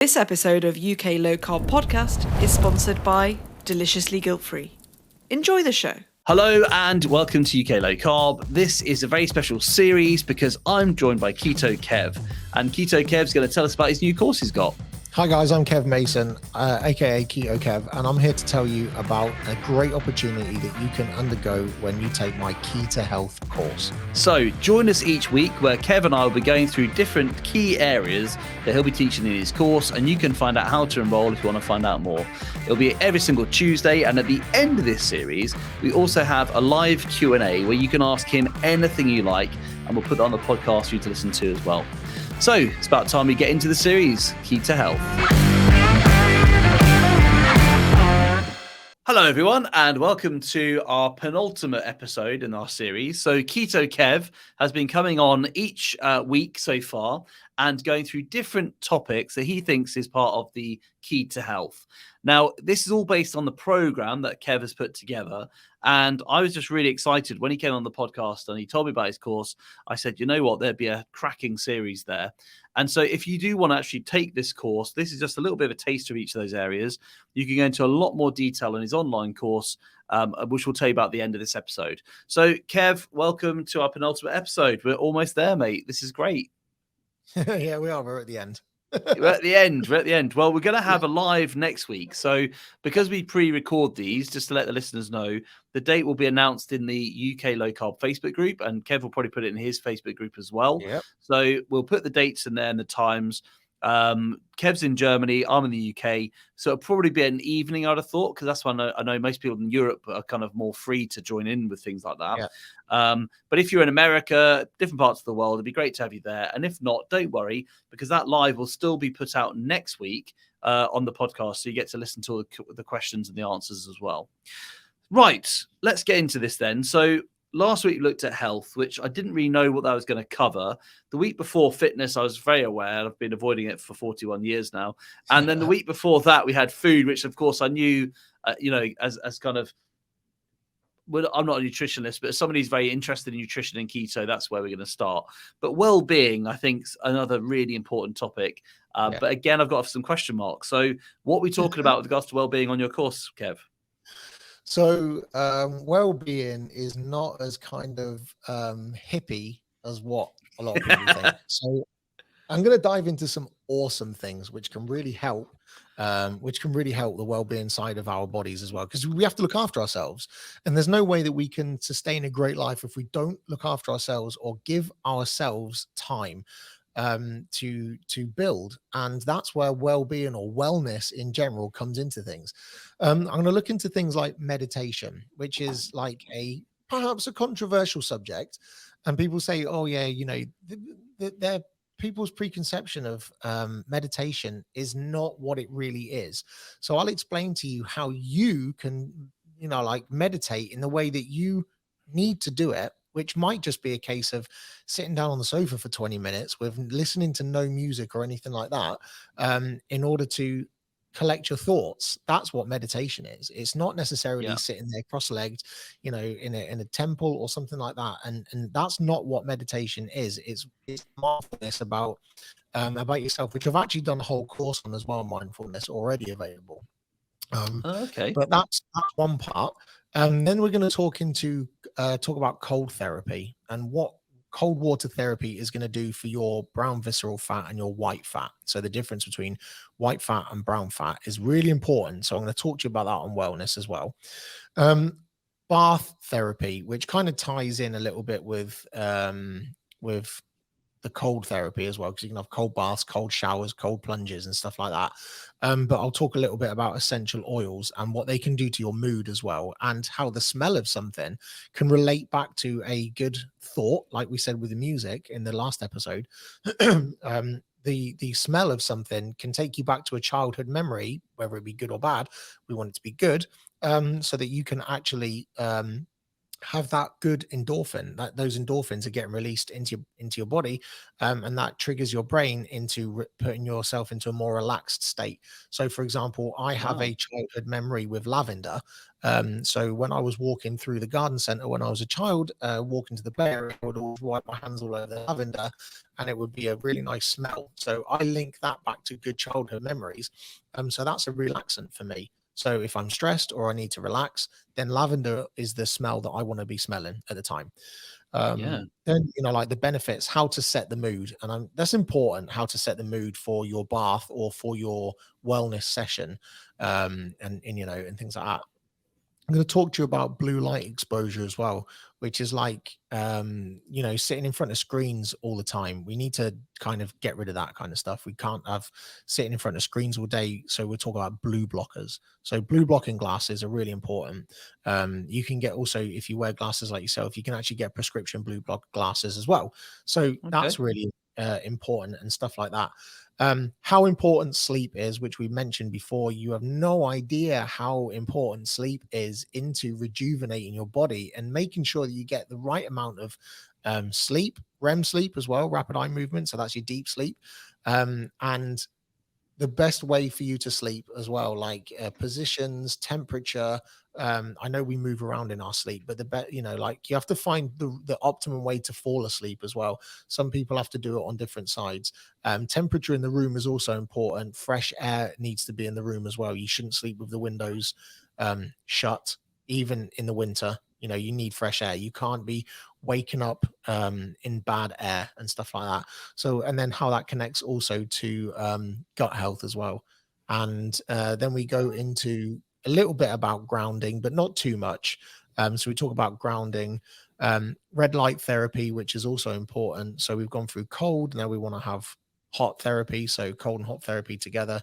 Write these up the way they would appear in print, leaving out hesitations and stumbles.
This episode of UK Low Carb Podcast is sponsored by Deliciously Guilt-Free. Enjoy the show. Hello and welcome to UK Low Carb. This is a very special series because I'm joined by Keto Kev, and Keto Kev's going to tell us about his new course he's got. Hi guys, I'm Kev Mason, aka Keto Kev, and I'm here to tell you about a great opportunity that you can undergo when you take my Key to Health course. So join us each week where Kev and I will be going through different key areas that he'll be teaching in his course, and you can find out how to enroll if you want to find out more. It'll be every single Tuesday, and at the end of this series, we also have a live Q&A where you can ask him anything you like, and we'll put that on the podcast for you to listen to as well. So it's about time we get into the series, Key to Health. Hello, everyone, and welcome to our penultimate episode in our series. So Keto Kev has been coming on each week so far and going through different topics that he thinks is part of the Key to Health. Now, this is all based on the program that Kev has put together. And I was just really excited when he came on the podcast and he told me about his course. I said, you know what, there'd be a cracking series there. And so if you do want to actually take this course, this is just a little bit of a taster of each of those areas. You can go into a lot more detail in his online course, which we'll tell you about at the end of this episode. So Kev, welcome to our penultimate episode. We're almost there, mate. This is great. Yeah, we are. We're at the end. We're at the end. Well, we're going to have a live next week. So because we pre-record these, just to let the listeners know, the date will be announced in the UK Low Carb Facebook group, and Kev will probably put it in his Facebook group as well. Yep. So we'll put the dates in there and the times. Kev's in Germany, I'm in the UK, so it'll probably be an evening, I'd have thought, because that's when I know most people in Europe are kind of more free to join in with things like that. Yeah. But if you're in America, different parts of the world, it'd be great to have you there. And if not, don't worry, because that live will still be put out next week on the podcast, so you get to listen to the questions and the answers as well. Right, let's get into this then. So last week we looked at health, which I didn't really know what that was going to cover. The week before, fitness, I was very aware. I've been avoiding it for 41 years now. And then the week before that, we had food, which of course I knew, as kind of, well, I'm not a nutritionist, but as somebody who's very interested in nutrition and keto, that's where we're going to start. But well-being, I think, is another really important topic. But again, I've got some question marks. So what are we talking about with regards to well-being on your course, Kev? So well-being is not as kind of hippie as what a lot of people think. So I'm going to dive into some awesome things which can really help the well-being side of our bodies as well, because we have to look after ourselves, and there's no way that we can sustain a great life if we don't look after ourselves or give ourselves time to build. And that's where well-being or wellness in general comes into things. I'm going to look into things like meditation, which is like perhaps a controversial subject, and people say, oh yeah, they're people's preconception of meditation is not what it really is. So I'll explain to you how you can, meditate in the way that you need to do it, which might just be a case of sitting down on the sofa for 20 minutes with listening to no music or anything like that, in order to collect your thoughts. That's what meditation is. It's not necessarily sitting there cross-legged, in a temple or something like that. And that's not what meditation is. It's mindfulness about yourself, which I've actually done a whole course on as well, mindfulness, already available. Okay. But that's one part. Then we're going to talk about cold therapy and what cold water therapy is going to do for your brown visceral fat and your white fat. So the difference between white fat and brown fat is really important. So I'm going to talk to you about that on wellness as well. Bath therapy, which kind of ties in a little bit with the cold therapy as well, because you can have cold baths, cold showers, cold plunges and stuff like that. But I'll talk a little bit about essential oils and what they can do to your mood as well, and how the smell of something can relate back to a good thought, like we said with the music in the last episode. The smell of something can take you back to a childhood memory, whether it be good or bad. We want it to be good, so that you can actually have that good endorphin, that those endorphins are getting released into your body, and that triggers your brain into putting yourself into a more relaxed state. So for example, I have Wow. a childhood memory with lavender. So when I was walking through the garden center when I was a child, walking to the play area, I would always wipe my hands all over the lavender, and it would be a really nice smell. So I link that back to good childhood memories. So that's a relaxant for me. So if I'm stressed or I need to relax, then lavender is the smell that I want to be smelling at the time. Yeah. Then, like the benefits, how to set the mood. And that's important, how to set the mood for your bath or for your wellness session, and things like that. I'm going to talk to you about blue light exposure as well, which is like, sitting in front of screens all the time. We need to kind of get rid of that kind of stuff. We can't have sitting in front of screens all day. So we're talking about blue blockers. So blue blocking glasses are really important. You can get also, if you wear glasses like yourself, you can actually get prescription blue block glasses as well. So that's really important and stuff like that. How important sleep is, which we mentioned before. You have no idea how important sleep is into rejuvenating your body and making sure that you get the right amount of sleep, REM sleep as well, rapid eye movement. So that's your deep sleep. And the best way for you to sleep as well, like positions, temperature. I know we move around in our sleep, but you have to find the optimum way to fall asleep as well. Some people have to do it on different sides. Temperature in the room is also important. Fresh air needs to be in the room as well. You shouldn't sleep with the windows shut, even in the winter. You need fresh air. You can't be waking up in bad air and stuff like that. So, and then how that connects also to gut health as well. And then we go into a little bit about grounding, but not too much. So we talk about grounding, red light therapy, which is also important. So we've gone through cold. Now we want to have hot therapy. So cold and hot therapy together.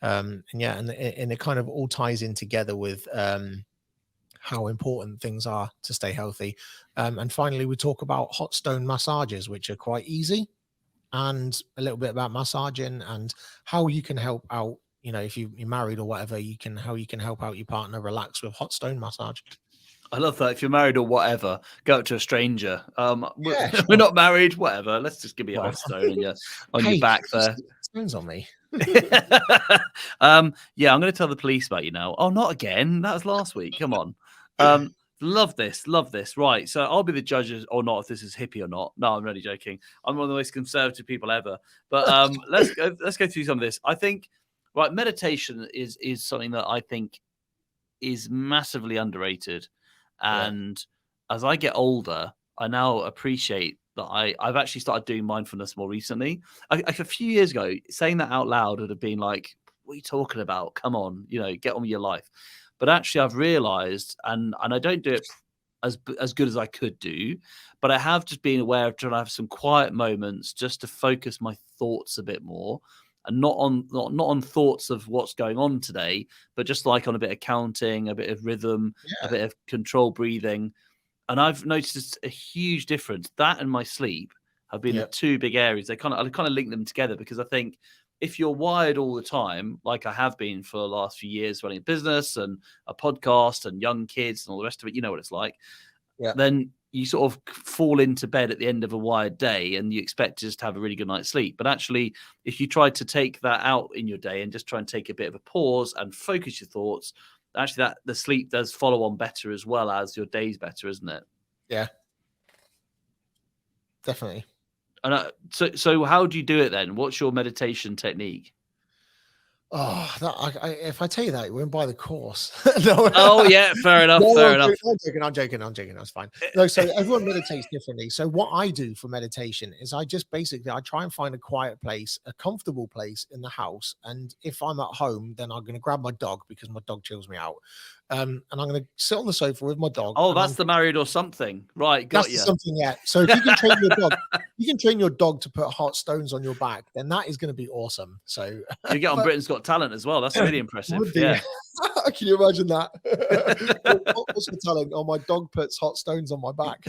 And it kind of all ties in together with how important things are to stay healthy. And finally, we talk about hot stone massages, which are quite easy, and a little bit about massaging and how you can help out. If you're married or whatever, how you can help out your partner relax with hot stone massage. I love that. If you're married or whatever, go up to a stranger. We're, Yeah, sure. we're not married, whatever. Let's just give me a Whatever. hot stone on your back there. Stones on me. I'm going to tell the police about you now. Oh, not again. That was last week. Come on. Love this. Right. So I'll be the judge or not if this is hippie or not. No, I'm really joking. I'm one of the most conservative people ever. But let's go through some of this. I think meditation is something that I think is massively underrated. And as I get older, I now appreciate that I've actually started doing mindfulness more recently. A few years ago, saying that out loud would have been like, what are you talking about? Come on, get on with your life. But actually, I've realized, and I don't do it as good as I could do, but I have just been aware of trying to have some quiet moments just to focus my thoughts a bit more, and not on thoughts of what's going on today, but just like on a bit of counting, a bit of rhythm, a bit of control breathing. And I've noticed a huge difference. That and my sleep have been the two big areas. I kind of link them together, because I think if you're wired all the time, like I have been for the last few years, running a business and a podcast and young kids and all the rest of it, you know what it's like. Then you sort of fall into bed at the end of a wired day and you expect to just have a really good night's sleep. But actually, if you try to take that out in your day and just try and take a bit of a pause and focus your thoughts, actually that the sleep does follow on better, as well as your day's better, isn't it? Yeah, definitely. And so how do you do it then? What's your meditation technique? Oh, if I tell you that, you won't buy the course. No. Oh yeah, fair enough. I'm joking. That's fine. No, so everyone meditates differently. So what I do for meditation is I try and find a quiet place, a comfortable place in the house. And if I'm at home, then I'm going to grab my dog, because my dog chills me out. And I'm going to sit on the sofa with my dog. Oh, that's the married or something, right? Got you. Something, yeah. So if you can train your dog, your dog to put hot stones on your back, then that is going to be awesome. So you get on Britain's Got Talent as well. That's really impressive. Yeah. Can you imagine that? What's the talent? Oh, my dog puts hot stones on my back.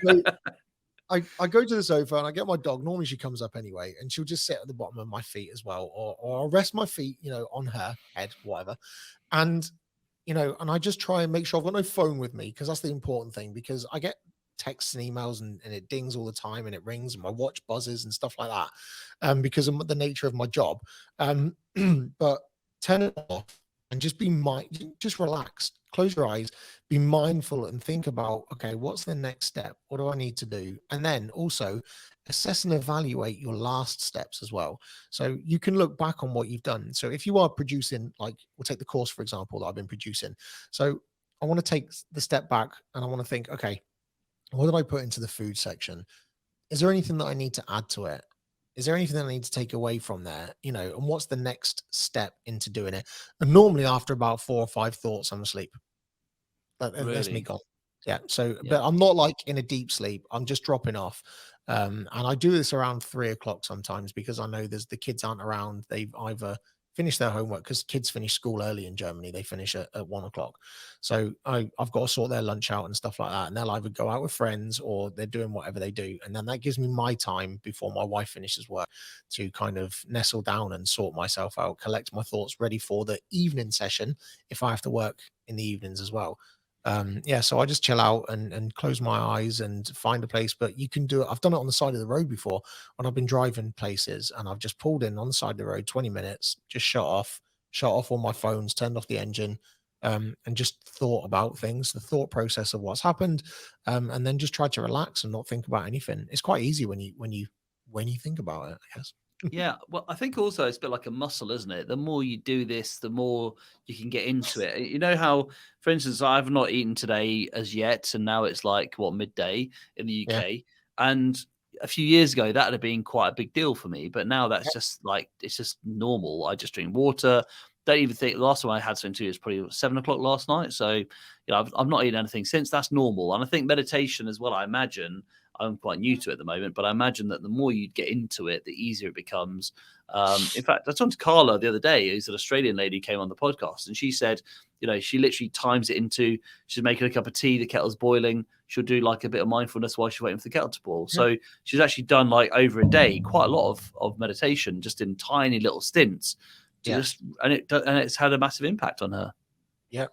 So I go to the sofa and I get my dog. Normally she comes up anyway, and she'll just sit at the bottom of my feet as well, or I'll rest my feet, on her head, whatever. And and I just try and make sure I've got no phone with me, because that's the important thing, because I get texts and emails and it dings all the time and it rings and my watch buzzes and stuff like that, because of the nature of my job. But turn it off and just relax, close your eyes, be mindful and think about, okay, what's the next step? What do I need to do? And then also assess and evaluate your last steps as well. So you can look back on what you've done. So if you are producing, like we'll take the course, for example, that I've been producing. So I want to take the step back and I want to think, okay, what did I put into the food section? Is there anything that I need to add to it? Is there anything that I need to take away from there? And what's the next step into doing it? And normally after about 4 or 5 thoughts, I'm asleep. That's me Really? gone. Yeah. So, Yeah. but I'm not like in a deep sleep. I'm just dropping off. And I do this around 3 o'clock sometimes, because I know the kids aren't around. They've either finished their homework, because kids finish school early in Germany. They finish at 1 o'clock. So I've got to sort their lunch out and stuff like that. And they'll either go out with friends or they're doing whatever they do. And then that gives me my time before my wife finishes work to kind of nestle down and sort myself out, collect my thoughts, ready for the evening session if I have to work in the evenings as well. Yeah, so I just chill out and close my eyes and find a place. But you can do it. I've done it on the side of the road before when I've been driving places, and I've just pulled in on the side of the road, 20 minutes, just shut off all my phones, turned off the engine, and just thought about things, the thought process of what's happened, and then just tried to relax and not think about anything. It's quite easy when you think about it, I guess. Yeah, well, I think also it's a bit like a muscle, isn't it? The more you do this, the more you can get into it. You know how, for instance, I've not eaten today as yet, and now it's like midday in the Yeah. UK, and a few years ago that would have been quite a big deal for me, but now that's Yeah. just like it's just normal. I just drink water. Don't even think the last time I had something to eat was probably 7 o'clock last night. So I've not eaten anything since. That's normal, and I think meditation as well. I imagine. I'm quite new to it at the moment, but I imagine that the more you get into it, the easier it becomes. In fact, I talked to Carla the other day, who's an Australian lady who came on the podcast, and she said, she literally times it into, she's making a cup of tea, the kettle's boiling. She'll do like a bit of mindfulness while she's waiting for the kettle to boil. Yeah. So she's actually done like over a day, quite a lot of meditation, just in tiny little stints. And it's had a massive impact on her. Yeah.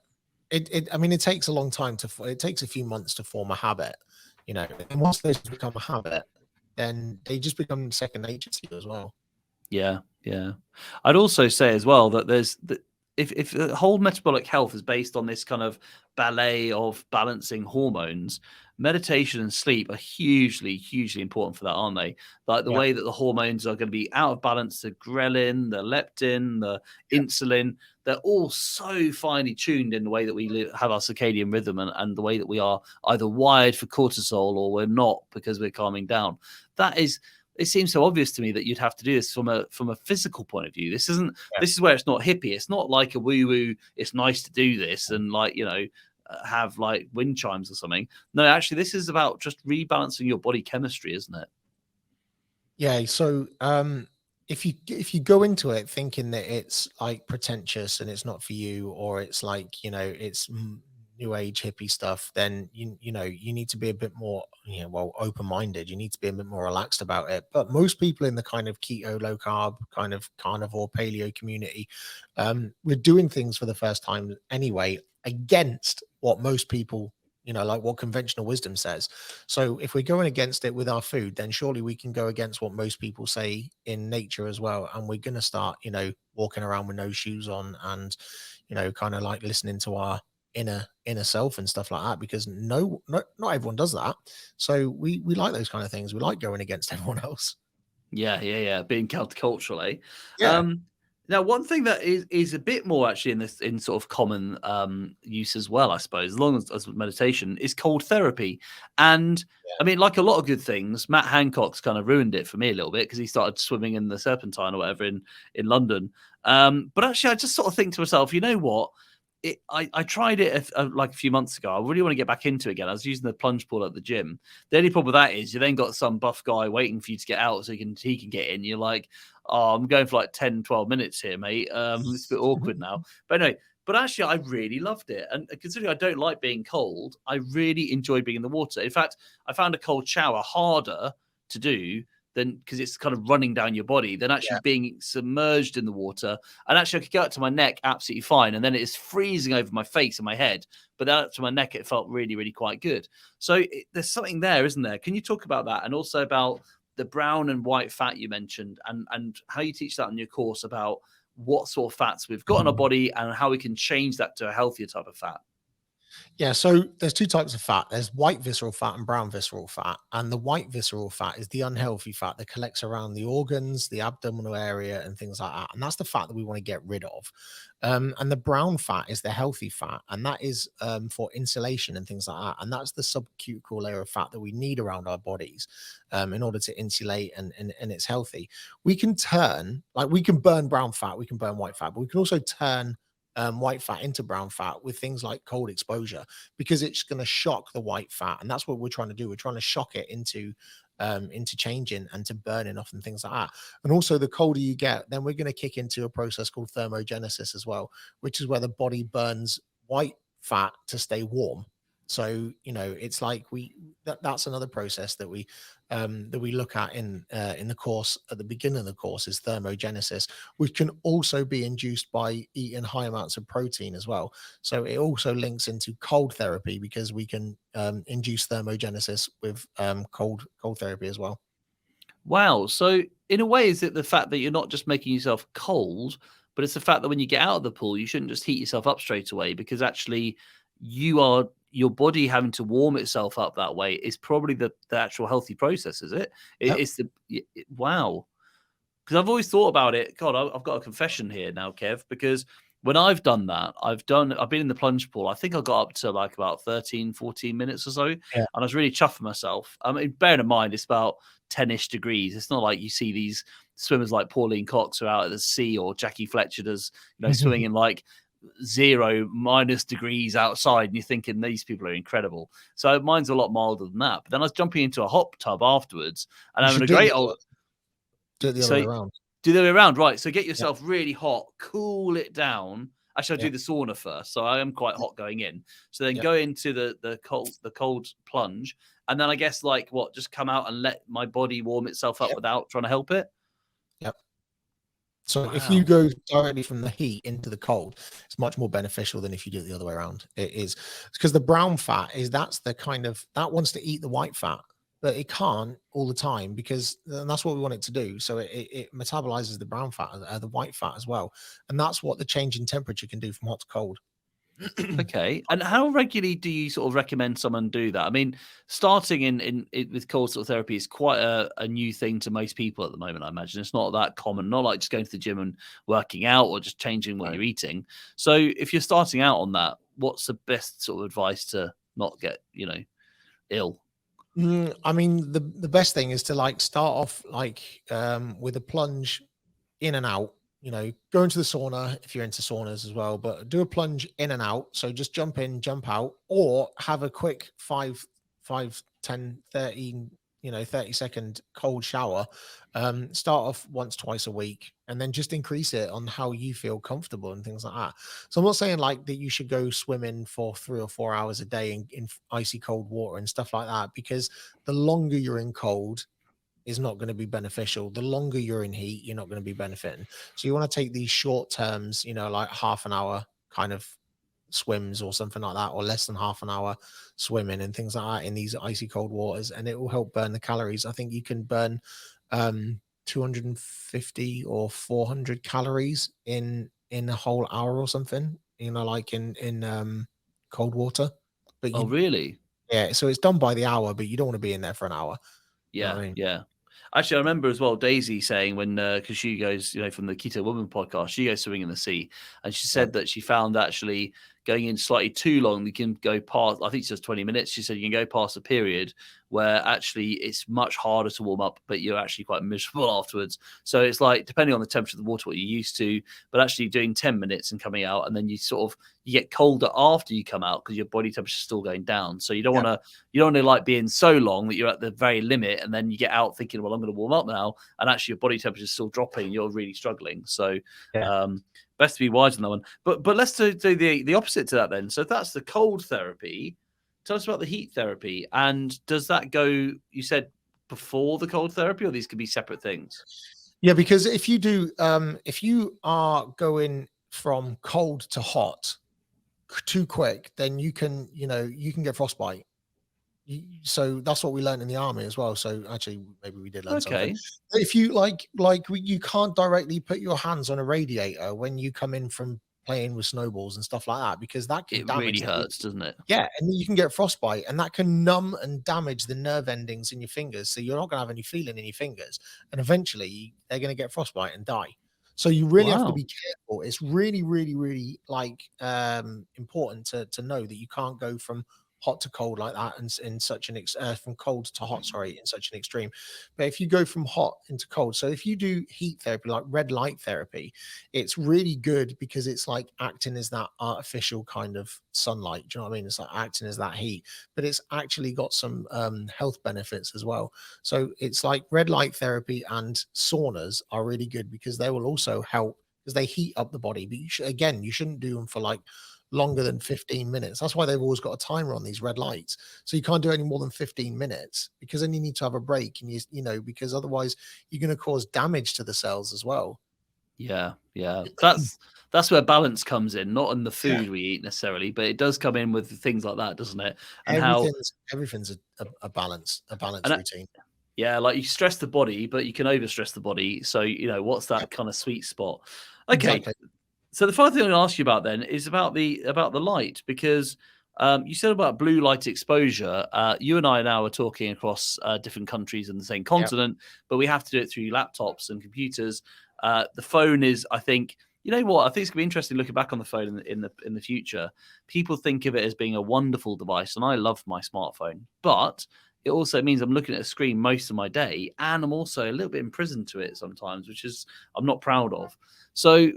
I mean, it takes a long time it takes a few months to form a habit, and once those become a habit, then they just become second nature to you as well. Yeah. I'd also say as well that if the whole metabolic health is based on this kind of ballet of balancing hormones, meditation and sleep are hugely, hugely important for that, aren't they? Like the way that the hormones are going to be out of balance, the ghrelin, the leptin, the insulin, they're all so finely tuned in the way that we have our circadian rhythm and the way that we are either wired for cortisol or we're not because we're calming down. It seems so obvious to me that you'd have to do this from a physical point of view. This is where it's not hippie. It's not like a woo woo. It's nice to do this and have like wind chimes or something. No, actually, this is about just rebalancing your body chemistry, isn't it? Yeah. So if you go into it thinking that it's like pretentious and it's not for you, or it's like it's new age hippie stuff, then you need to be a bit more open-minded. You need to be a bit more relaxed about it. But most people in the kind of keto, low carb, kind of carnivore, paleo community, we're doing things for the first time anyway against what most people, like what conventional wisdom says. So if we're going against it with our food, then surely we can go against what most people say in nature as well. And we're going to start walking around with no shoes on and kind of like listening to our inner self and stuff like that, because not everyone does that. So we like those kind of things. We like going against everyone else. Yeah. Being countercultural, eh? Yeah. Now, one thing that is a bit more actually in sort of common use as well, I suppose, as long as meditation, is cold therapy. And I mean, like a lot of good things, Matt Hancock's kind of ruined it for me a little bit because he started swimming in the Serpentine or whatever in London. But actually, I just sort of think to myself, you know what? I tried it like a few months ago. I really want to get back into it again. I was using the plunge pool at the gym. The only problem with that is you then got some buff guy waiting for you to get out so he can get in. You're like, oh, I'm going for like 10, 12 minutes here, mate. It's a bit awkward now. But anyway, but actually, I really loved it. And considering I don't like being cold, I really enjoyed being in the water. In fact, I found a cold shower harder to do than because it's kind of running down your body than actually being submerged in the water. And actually I could get up to my neck absolutely fine. And then it is freezing over my face and my head. But then up to my neck, it felt really, really quite good. So there's something there, isn't there? Can you talk about that? And also about the brown and white fat you mentioned and how you teach that in your course about what sort of fats we've got in our body and how we can change that to a healthier type of fat. Yeah, so there's two types of fat. There's white visceral fat and brown visceral fat. And the white visceral fat is the unhealthy fat that collects around the organs, the abdominal area, and things like that. And that's the fat that we want to get rid of. And the brown fat is the healthy fat, and that is for insulation and things like that. And that's the subcuticle layer of fat that we need around our bodies in order to insulate, and it's healthy. We can turn, like we can burn brown fat, we can burn white fat, but we can also turn white fat into brown fat with things like cold exposure, because it's going to shock the white fat, and that's what we're trying to do. We're trying to shock it into changing and to burning off and things like that. And also, the colder you get, then we're going to kick into a process called thermogenesis as well, which is where the body burns white fat to stay warm. So, you know, it's like that's another process that we look at in the course. At the beginning of the course is thermogenesis, which can also be induced by eating high amounts of protein as well. So it also links into cold therapy, because we can induce thermogenesis with cold therapy as well. Wow. So in a way, is it the fact that you're not just making yourself cold, but it's the fact that when you get out of the pool, you shouldn't just heat yourself up straight away, because actually your body having to warm itself up that way is probably the actual healthy process, is it? Yep. It's wow. Because I've always thought about it. God, I've got a confession here now, Kev, because when I've done that, I've been in the plunge pool. I think I got up to like about 13, 14 minutes or so. Yeah. And I was really chuffing myself. I mean, bearing in mind, it's about 10-ish degrees. It's not like you see these swimmers like Pauline Cox who are out at the sea, or Jackie Fletcher does, swimming in like 0- degrees outside, and you're thinking these people are incredible. So mine's a lot milder than that. But then I was jumping into a hot tub afterwards and having a great old. Do it the other way around. Do the other way around, right? So get yourself really hot, cool it down. Actually, I do the sauna first, so I am quite hot going in. So then go into the cold plunge, and then I guess just come out and let my body warm itself up without trying to help it. Yep. So if you go directly from the heat into the cold, it's much more beneficial than if you do it the other way around. It is, because the brown fat that's the kind of that wants to eat the white fat, but it can't all the time, because that's what we want it to do. So it metabolizes the brown fat, the white fat as well. And that's what the change in temperature can do from hot to cold. Okay. And how regularly do you sort of recommend someone do that? I mean, starting in with cold sort of therapy is quite a new thing to most people at the moment, I imagine. It's not that common, not like just going to the gym and working out or just changing what you're eating. So if you're starting out on that, what's the best sort of advice to not get, ill? I mean, the best thing is to start off with a plunge in and out. Go into the sauna if you're into saunas as well, but do a plunge in and out. So just jump in, jump out, or have a quick 5, 10, 13, 30-second cold shower. Start off once, twice a week, and then just increase it on how you feel comfortable and things like that. So I'm not saying that you should go swimming for 3 or 4 hours a day in icy cold water and stuff like that, because the longer you're in cold is not going to be beneficial. The longer you're in heat, you're not going to be benefiting. So you want to take these short terms, like half an hour kind of swims or something like that, or less than half an hour swimming and things like that in these icy cold waters, and it will help burn the calories. I think you can burn 250 or 400 calories in a whole hour or something, in cold water. But really? Yeah, so it's done by the hour, but you don't want to be in there for an hour. Yeah, You know what I mean? yeah. Actually, I remember as well Daisy saying when, because she goes, from the Keto Woman podcast, she goes swimming in the sea, and she said that she found actually going in slightly too long, you can go past, I think it's just 20 minutes. She said you can go past a period where actually it's much harder to warm up, but you're actually quite miserable afterwards. So it's like, depending on the temperature of the water, what you're used to, but actually doing 10 minutes and coming out, and then you get colder after you come out because your body temperature is still going down. So you don't want to be in so long that you're at the very limit, and then you get out thinking, well, I'm going to warm up now, and actually your body temperature is still dropping and you're really struggling. So best to be wise on that one. But let's do the opposite to that then. So if that's the cold therapy, tell us about the heat therapy. And does that go, you said before the cold therapy, or these could be separate things? Yeah, because if you do, if you are going from cold to hot too quick, then you can get frostbite. So that's what we learned in the army as well. So actually, maybe we did learn something. Okay. If you you can't directly put your hands on a radiator when you come in from playing with snowballs and stuff like that, because that can It damage really the hurts, doesn't it? yeah, and you can get frostbite, and that can numb and damage the nerve endings in your fingers. So you're not going to have any feeling in your fingers, and eventually they're going to get frostbite and die. So you really have to Wow. be careful. It's really, really, really important to know that you can't go from hot to cold like that, and in such an from cold to hot, sorry, in such an extreme. But if you go from hot into cold, so if you do heat therapy, like red light therapy, it's really good because it's like acting as that artificial kind of sunlight. Do you know what I mean? It's like acting as that heat, but it's actually got some health benefits as well. So it's like red light therapy and saunas are really good because they will also help because they heat up the body. But you shouldn't do them for like longer than 15 minutes. That's why they've always got a timer on these red lights. So you can't do any more than 15 minutes because then you need to have a break, and because otherwise you're going to cause damage to the cells as well. Yeah. That's where balance comes in, not in the Yeah. food we eat necessarily, but it does come in with things like that, doesn't it? And Everything's a balance and routine. yeah, like you stress the body, but you can overstress the body. So what's that kind of sweet spot? Okay. Exactly. So the final thing I'm going to ask you about then is about the light, because you said about blue light exposure. You and I now are talking across different countries in the same continent, but we have to do it through laptops and computers. The phone is, I think, I think it's going to be interesting looking back on the phone in the future. People think of it as being a wonderful device, and I love my smartphone, but it also means I'm looking at a screen most of my day, and I'm also a little bit imprisoned to it sometimes, which is I'm not proud of. So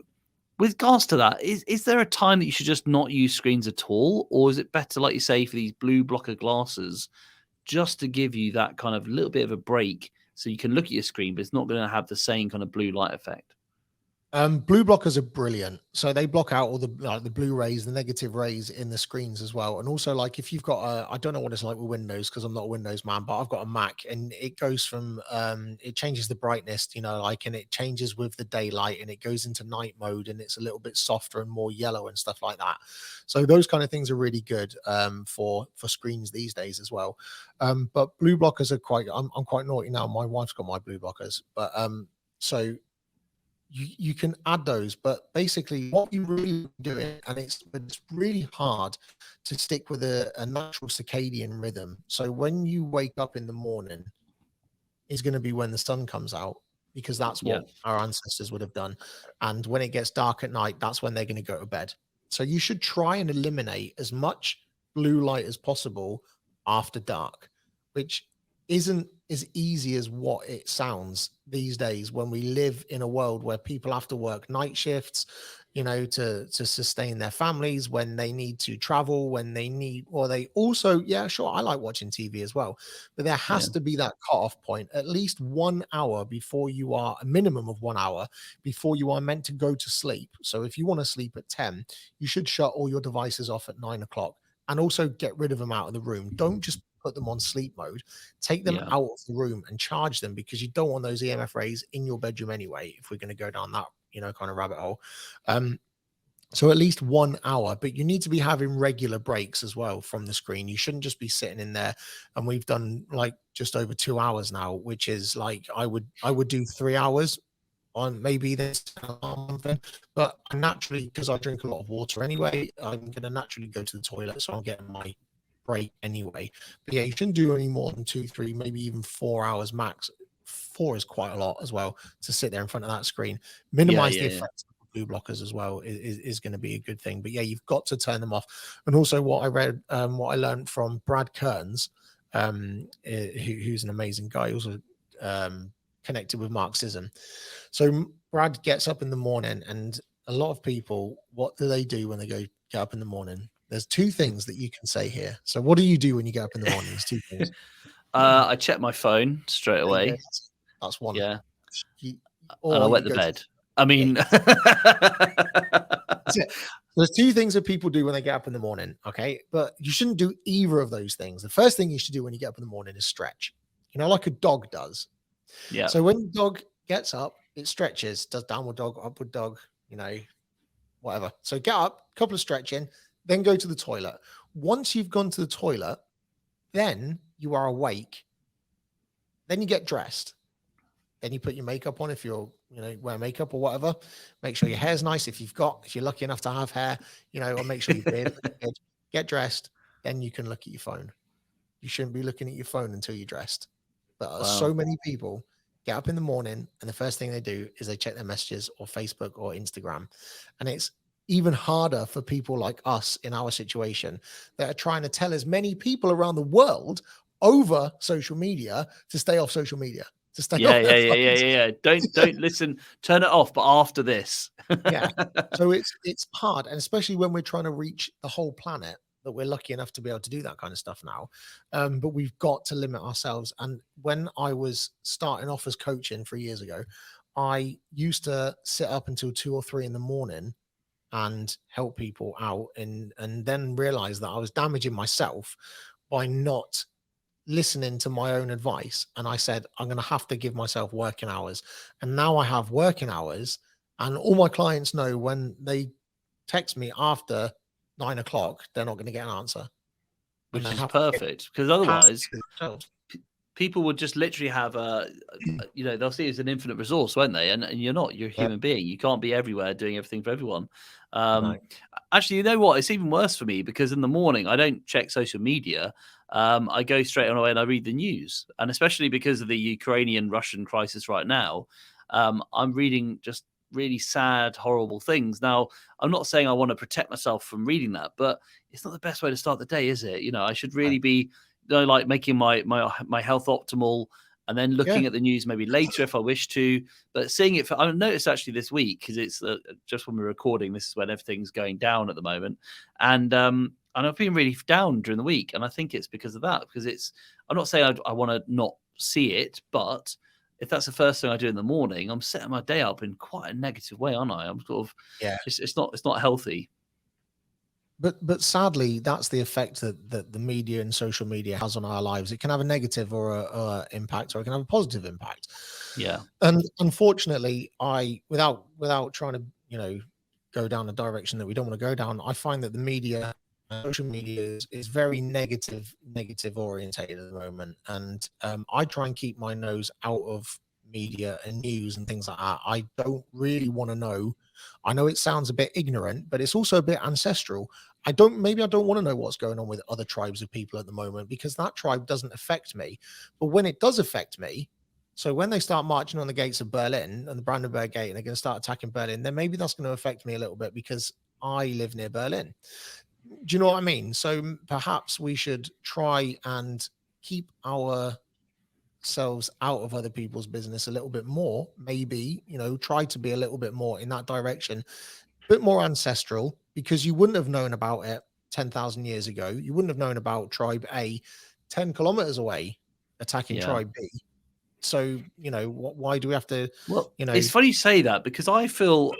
with regards to that, is there a time that you should just not use screens at all? Or is it better, like you say, for these blue blocker glasses, just to give you that kind of little bit of a break so you can look at your screen, but it's not going to have the same kind of blue light effect? Blue blockers are brilliant. So they block out all the blue rays, the negative rays in the screens as well. And also, like if you've got I don't know what it's like with Windows because I'm not a Windows man, but I've got a Mac, and it goes from it changes the brightness, and it changes with the daylight, and it goes into night mode, and it's a little bit softer and more yellow and stuff like that. So those kind of things are really good for screens these days as well. But blue blockers are I'm quite naughty now. My wife's got my blue blockers, but so you can add those, but basically what you really do it, and it's really hard to stick with a natural circadian rhythm. So when you wake up in the morning is going to be when the sun comes out, because that's what our ancestors would have done. And when it gets dark at night, that's when they're going to go to bed. So you should try and eliminate as much blue light as possible after dark, which isn't as easy as what it sounds these days when we live in a world where people have to work night shifts, to sustain their families, when they need to travel, or they also, sure, I like watching TV as well, but there has to be that cutoff point, at least 1 hour before a minimum of 1 hour before you are meant to go to sleep. So if you want to sleep at 10, you should shut all your devices off at 9 o'clock, and also get rid of them out of the room. Don't just put them on sleep mode. Take them out of the room and charge them, because you don't want those EMF rays in your bedroom anyway, if we're going to go down that kind of rabbit hole. So at least 1 hour, but you need to be having regular breaks as well from the screen. You shouldn't just be sitting in there, and we've done like just over 2 hours now, which is like I would do 3 hours on maybe this thing, but I naturally, because I drink a lot of water anyway, I'm going to naturally go to the toilet, so I'm getting my break anyway. But yeah, you shouldn't do any more than 2, 3, maybe even 4 hours max. 4 is quite a lot as well to sit there in front of that screen. Minimize the effects of blue blockers as well is going to be a good thing. But yeah, you've got to turn them off. And also what I learned from Brad Kearns, who's an amazing guy, also connected with Marxism. So Brad gets up in the morning, and a lot of people, what do they do when they get up in the morning? There's 2 things that you can say here. So what do you do when you get up in the morning? There's 2 things. I check my phone straight away. That's one. Yeah. And I wet the bed. I mean, there's 2 things that people do when they get up in the morning. Okay. But you shouldn't do either of those things. The first thing you should do when you get up in the morning is stretch. like a dog does. Yeah. So when the dog gets up, it stretches, does downward dog, upward dog, whatever. So get up, couple of stretching, then go to the toilet. Once you've gone to the toilet, then you are awake. Then you get dressed. Then you put your makeup on if you're, wear makeup or whatever. Make sure your hair's nice if you're lucky enough to have hair, or make sure your beard looks good. Get dressed. Then you can look at your phone. You shouldn't be looking at your phone until you're dressed. But so many people get up in the morning and the first thing they do is they check their messages or Facebook or Instagram. And it's even harder for people like us in our situation that are trying to tell as many people around the world over social media to stay off social media. To stay off yeah. Don't listen, turn it off, but after this. Yeah. So it's hard. And especially when we're trying to reach the whole planet, that we're lucky enough to be able to do that kind of stuff now. But we've got to limit ourselves. And when I was starting off as coaching 3 years ago, I used to sit up until 2 or 3 in the morning and help people out and then realize that I was damaging myself by not listening to my own advice. And I said, I'm going to have to give myself working hours. And now I have working hours, and all my clients know when they text me after 9 o'clock, they're not going to get an answer. Which is perfect, because otherwise people would just literally have they'll see it as an infinite resource, won't they? And you're a human being. You can't be everywhere doing everything for everyone. No. Actually, you know what? It's even worse for me because in the morning, I don't check social media. I go straight on away and I read the news. And especially because of the Ukrainian-Russian crisis right now, I'm reading just really sad, horrible things. Now, I'm not saying I want to protect myself from reading that, but it's not the best way to start the day, is it? I should really be like making my health optimal and then looking at the news maybe later if I wish to. But seeing it, I noticed actually this week, because it's just when we're recording, this is when everything's going down at the moment. And I've been really down during the week. And I think it's because of that, because I'm not saying I want to not see it, but if that's the first thing I do in the morning, I'm setting my day up in quite a negative way, aren't I? I'm sort of, it's not healthy. But sadly, that's the effect that the media and social media has on our lives. It can have a negative or a impact, or it can have a positive impact. Yeah. And unfortunately, without trying to, go down a direction that we don't want to go down, I find that the media, social media is very negative orientated at the moment. And I try and keep my nose out of media and news and things like that. I don't really want to know. I know it sounds a bit ignorant, but it's also a bit ancestral. I don't want to know what's going on with other tribes of people at the moment, because that tribe doesn't affect me. But when it does affect me, so when they start marching on the gates of Berlin and the Brandenburg Gate, and they're going to start attacking Berlin, then maybe that's going to affect me a little bit because I live near Berlin. Do you know what I mean? So perhaps we should try and keep ourselves out of other people's business a little bit more. Maybe, try to be a little bit more in that direction, a bit more ancestral, because you wouldn't have known about it 10,000 years ago. You wouldn't have known about tribe A 10 kilometers away attacking tribe B. So, why do we have to, Well, it's funny you say that, because I feel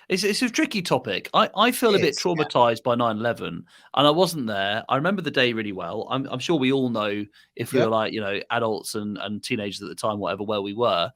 it's a tricky topic. I feel a bit traumatized by 9/11, and I wasn't there. I remember the day really well. I'm sure we all know, if we were like, adults and teenagers at the time, whatever, where we were.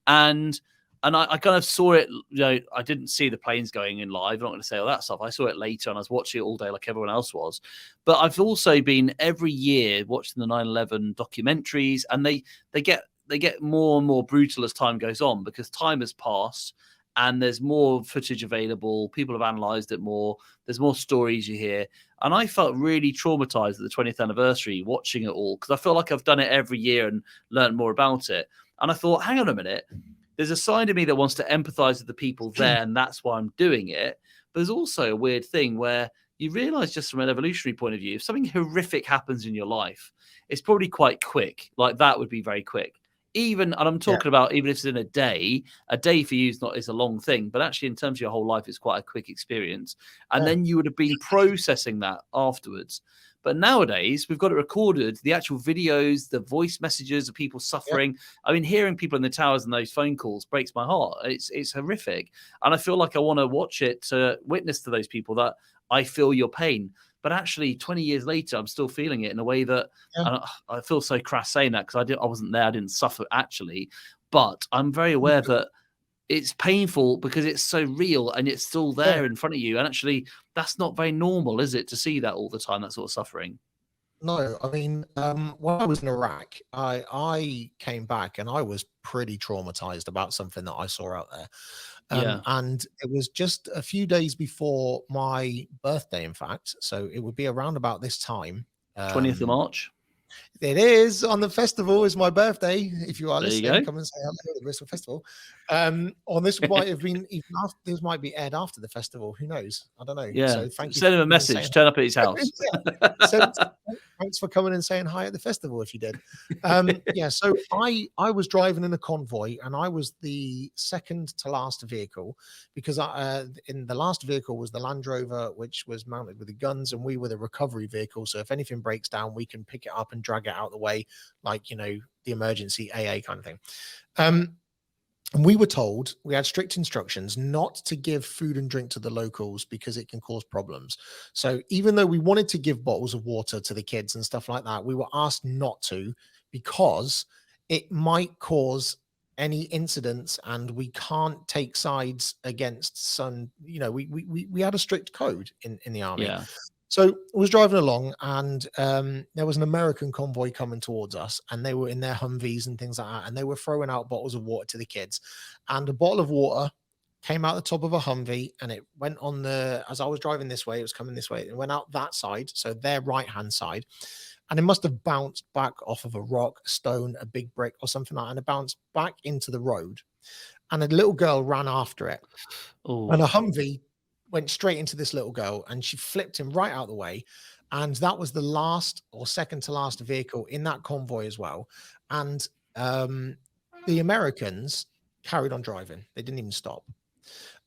And I kind of saw it, I didn't see the planes going in live. I'm not going to say all that stuff. I saw it later and I was watching it all day like everyone else was. But I've also been every year watching the 9/11 documentaries, and they get more and more brutal as time goes on, because time has passed and there's more footage available. People have analyzed it more. There's more stories you hear. And I felt really traumatized at the 20th anniversary watching it all, because I feel like I've done it every year and learned more about it. And I thought, hang on a minute. There's a side of me that wants to empathize with the people there, and that's why I'm doing it. But there's also a weird thing where you realize, just from an evolutionary point of view, if something horrific happens in your life, it's probably quite quick. Like, that would be very quick. And I'm talking about even if it's in a day for you is a long thing, but actually in terms of your whole life, it's quite a quick experience. And then you would have been processing that afterwards. But nowadays, we've got it recorded, the actual videos, the voice messages of people suffering. I mean, hearing people in the towers and those phone calls breaks my heart. It's horrific. And I feel like I want to watch it to witness to those people that I feel your pain. but actually 20 years later, I'm still feeling it in a way that I feel so crass saying that because I wasn't there. I didn't suffer actually, but I'm very aware that it's painful because it's so real and it's still there in front of you. And actually, that's not very normal, is it, to see that all the time, that sort of suffering? No, I mean, when I was in Iraq, I came back and I was pretty traumatized about something that I saw out there. And it was just a few days before my birthday, in fact. So it would be around about this time. 20th of March. It is on the festival. Is my birthday. If you are listening, come and say hello at the Bristol Festival. Or this might have been even after. This might be aired after the festival. Who knows? I don't know. Yeah. So thank you. Send him a message. Turn up at his house. Thanks for coming and saying hi at the festival if you did. Yeah. So I was driving in a convoy and I was the second to last vehicle because in the last vehicle was the Land Rover, which was mounted with the guns, and we were the recovery vehicle. So if anything breaks down, we can pick it up and drag it out of the way, like, you know, the emergency AA kind of thing. And we were told, we had strict instructions not to give food and drink to the locals because it can cause problems. So even though we wanted to give bottles of water to the kids and stuff like that, we were asked not to because it might cause any incidents, and we can't take sides against some, you know, we had a strict code in the army. Yeah. So I was driving along and there was an American convoy coming towards us, and they were in their Humvees and things like that. And they were throwing out bottles of water to the kids, and a bottle of water came out the top of a Humvee and it went on as I was driving this way, it was coming this way. It went out that side. So their right-hand side, and it must've bounced back off of a rock, a stone, a big brick or something like that. And it bounced back into the road, and a little girl ran after it. Ooh. And a Humvee went straight into this little girl and she flipped him right out of the way. And that was the last or second to last vehicle in that convoy as well. And the Americans carried on driving. They didn't even stop.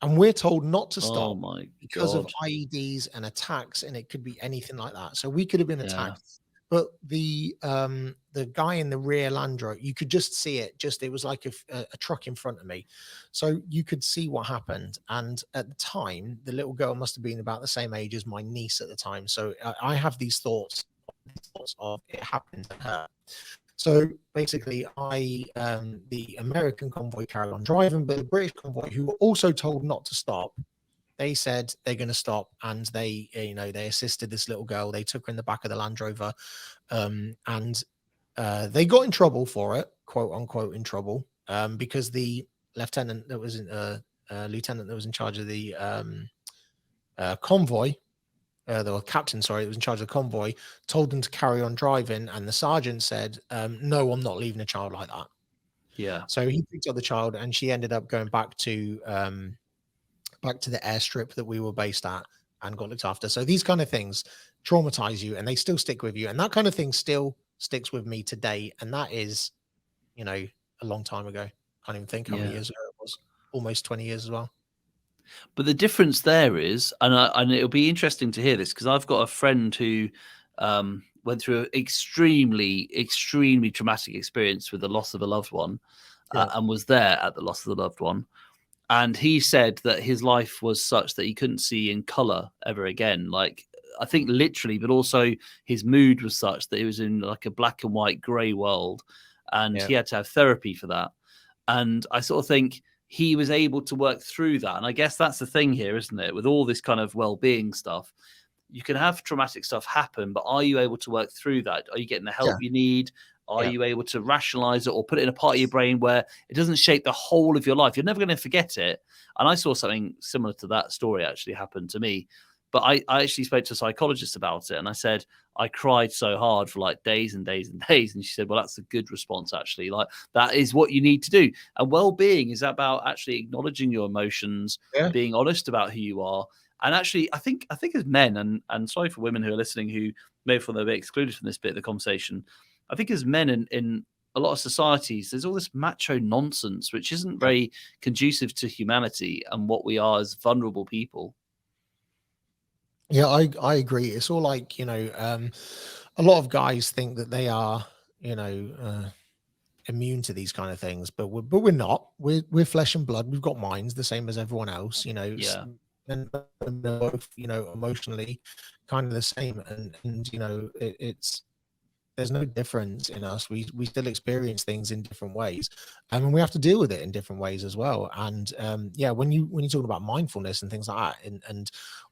And we're told not to stop because of IEDs and attacks, and it could be anything like that. So we could have been attacked. But the guy in the rear Land Rover, you could just see it. It was like a truck in front of me. So you could see what happened. And at the time, the little girl must have been about the same age as my niece at the time. So I have these thoughts of it happened to her. So basically, the American convoy carried on driving, but the British convoy, who were also told not to stop, they said they're going to stop, and they assisted this little girl. They took her in the back of the Land Rover, and they got in trouble for it, quote unquote, in trouble, because the lieutenant that was in charge of the convoy, the captain, sorry, that was in charge of the convoy, told them to carry on driving, and the sergeant said, "No, I'm not leaving a child like that." Yeah. So he picked up the child, and she ended up going back to the airstrip that we were based at and got looked after. So these kind of things traumatize you and they still stick with you. And that kind of thing still sticks with me today. And that is, you know, a long time ago. I can't even think how many years ago it was. Almost 20 years as well. But the difference there is, and it'll be interesting to hear this, because I've got a friend who went through an extremely, extremely traumatic experience with the loss of a loved one, and was there at the loss of the loved one. And he said that his life was such that he couldn't see in color ever again. Like, I think literally, but also his mood was such that he was in like a black and white gray world, and he had to have therapy for that. And I sort of think he was able to work through that. And I guess that's the thing here, isn't it? With all this kind of well-being stuff, you can have traumatic stuff happen, but are you able to work through that? Are you getting the help you need? Are you able to rationalize it or put it in a part of your brain where it doesn't shape the whole of your life? You're never going to forget it. And I saw something similar to that story actually happen to me. But I actually spoke to a psychologist about it. And I said, I cried so hard for like days and days and days. And she said, well, that's a good response, actually. Like, that is what you need to do. And well-being is about actually acknowledging your emotions, being honest about who you are. And actually, I think as men, and sorry for women who are listening who may feel they're a bit excluded from this bit of the conversation, I think as men in a lot of societies, there's all this macho nonsense, which isn't very conducive to humanity and what we are as vulnerable people. Yeah, I agree. It's all like, you know, a lot of guys think that they are, you know, immune to these kind of things, but we're not. We're flesh and blood. We've got minds the same as everyone else. You know, and they're both, emotionally kind of the same. And it's there's no difference in us. We still experience things in different ways, and we have to deal with it in different ways as well. And yeah, when you talk about mindfulness and things like that, and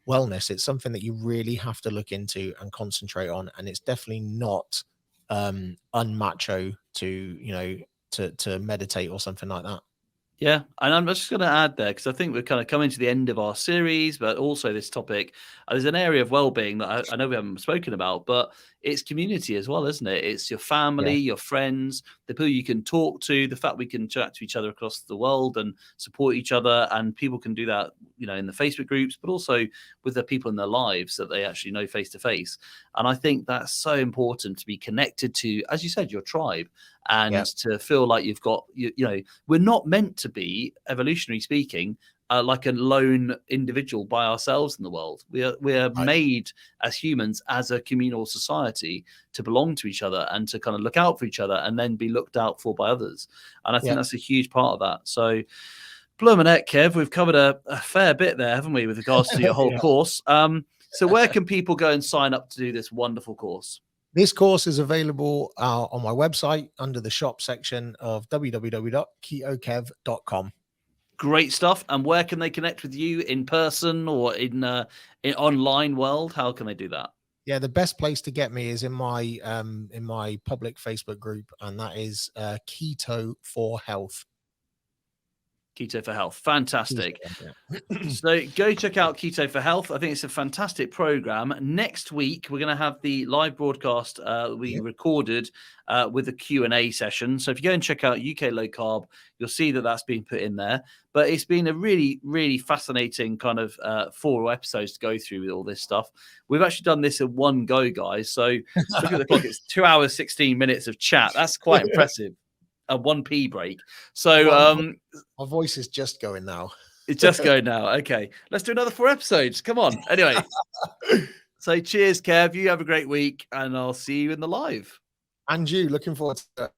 wellness, it's something that you really have to look into and concentrate on. And it's definitely not unmacho to meditate or something like that. Yeah, and I'm just going to add there, because I think we're kind of coming to the end of our series, but also this topic. There's an area of well-being that I know we haven't spoken about, but it's community as well, isn't it? It's your family, your friends, the people you can talk to, the fact we can chat to each other across the world and support each other, and people can do that, in the Facebook groups, but also with the people in their lives that they actually know face to face. And I think that's so important, to be connected to, as you said, your tribe, and to feel like you've got, we're not meant to be, evolutionary speaking, like a lone individual by ourselves in the world. We are made as humans, as a communal society, to belong to each other and to kind of look out for each other, and then be looked out for by others. And I think that's a huge part of that. So, blooming heck, Kev, we've covered a fair bit there, haven't we, with regards to your whole course. So where can people go and sign up to do this wonderful course? This course is available on my website under the shop section of www.KetoKev.com. Great stuff. And where can they connect with you, in person or in online world? How can they do that? Yeah, the best place to get me is in my public Facebook group, and that is Keto for Health. Keto for Health. Fantastic. So go check out Keto for Health. I think it's a fantastic program. Next week, we're going to have the live broadcast we recorded with a Q&A session. So if you go and check out UK Low Carb, you'll see that that's been put in there. But it's been a really, really fascinating kind of 4 episodes to go through with all this stuff. We've actually done this in one go, guys. So look at the clock. It's 2 hours, 16 minutes of chat. That's quite impressive. A 1p break. So my voice is just going now. It's just going now. Okay, let's do another 4 episodes. Come on. Anyway, so cheers, Kev. You have a great week, and I'll see you in the live. And you, looking forward to it.